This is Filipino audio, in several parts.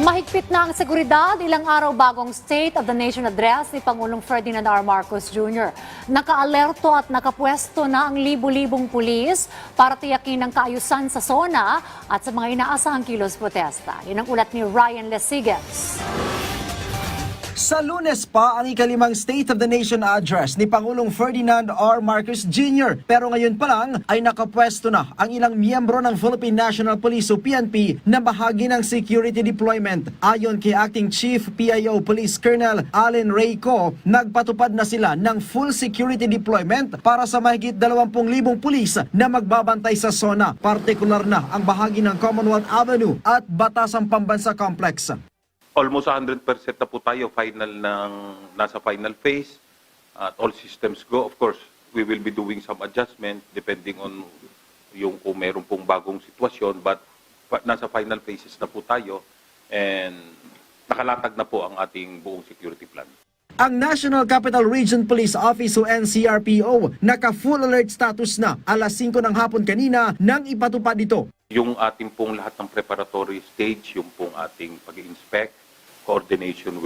Mahigpit na ang seguridad ilang araw bagong State of the Nation Address ni Pangulong Ferdinand R. Marcos Jr. Nakaalerto at nakapwesto na ang libu-libong pulis para tiyakin ang kaayusan sa SONA at sa mga inaasahang kilos protesta. Yan ang ulat ni Ryan Lesigas. Sa Lunes pa ang ikalimang State of the Nation Address ni Pangulong Ferdinand R. Marcos Jr. Pero ngayon pa lang ay nakapwesto na ang ilang miyembro ng Philippine National Police o PNP na bahagi ng security deployment. Ayon kay Acting Chief PIO Police Colonel Allen Reyco, nagpatupad na sila ng full security deployment para sa mahigit 20,000 pulis na magbabantay sa SONA. Partikular na ang bahagi ng Commonwealth Avenue at Batasang Pambansa Complex. Almost 100% na po tayo nasa final phase at all systems go. Of course, we will be doing some adjustment depending on yung kung meron pong bagong sitwasyon, but nasa final phases na po tayo and nakalatag na po ang ating buong security plan. Ang National Capital Region Police Office o NCRPO naka-full alert status na alas 5 ng hapon kanina nang ipatupad ito. Yung ating pong lahat ng preparatory stage, yung pong ating pag-inspect, coordination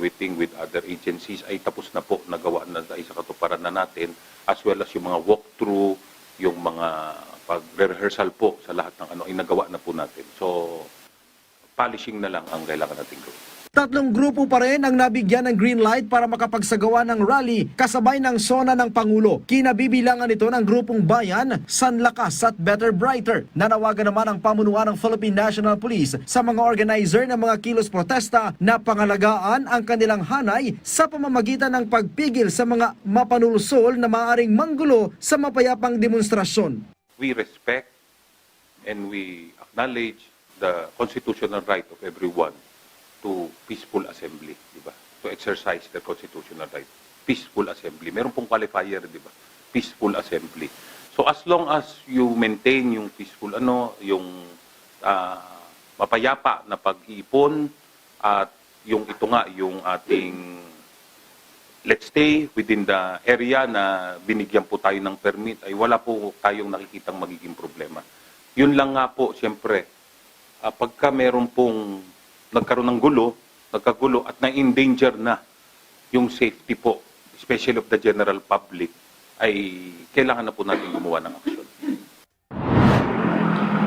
meeting with other agencies ay tapos na po, nagawa na sa katuparan na natin, as well as yung mga walkthrough, yung mga pag-rehearsal po sa lahat ng ay nagawa na po natin. So, polishing na lang ang kailangan natin gawin. Tatlong grupo pa rin ang nabigyan ng green light para makapagsagawa ng rally kasabay ng SONA ng Pangulo. Kinabibilangan ito ng grupong Bayan, Sanlakas at Better Brighter. Nanawagan naman ang pamunuan ng Philippine National Police sa mga organizer ng mga kilos protesta na pangalagaan ang kanilang hanay sa pamamagitan ng pagpigil sa mga mapanulsol na maaaring manggulo sa mapayapang demonstrasyon. We respect and we acknowledge the constitutional right of everyone to peaceful assembly, di ba? To exercise their constitutional right. Peaceful assembly. Meron pong qualifier, di ba? Peaceful assembly. So as long as you maintain yung peaceful, yung mapayapa na pag-iipon at yung ito nga, yung ating let's stay within the area na binigyan po tayo ng permit, ay wala po tayong nakikitang magiging problema. Yun lang nga po, siyempre, pagka meron pong nagkaroon ng nagkagulo at na-endanger na yung safety po, especially of the general public, ay kailangan na po natin gumawa ng aksyon.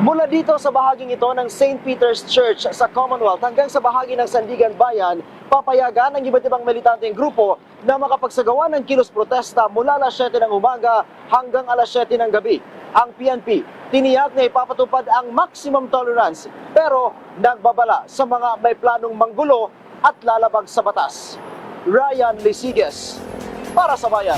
Mula dito sa bahaging ito ng St. Peter's Church sa Commonwealth hanggang sa bahagi ng Sandigan Bayan, papayagan ng iba't ibang militanteng grupo na makapagsagawa ng kilos protesta mula alas 7 ng umaga hanggang alas 7 ng gabi. Ang PNP, tiniyak na ipapatupad ang maximum tolerance pero nagbabala sa mga may planong manggulo at lalabag sa batas. Ryan Lesigas para sa Bayan.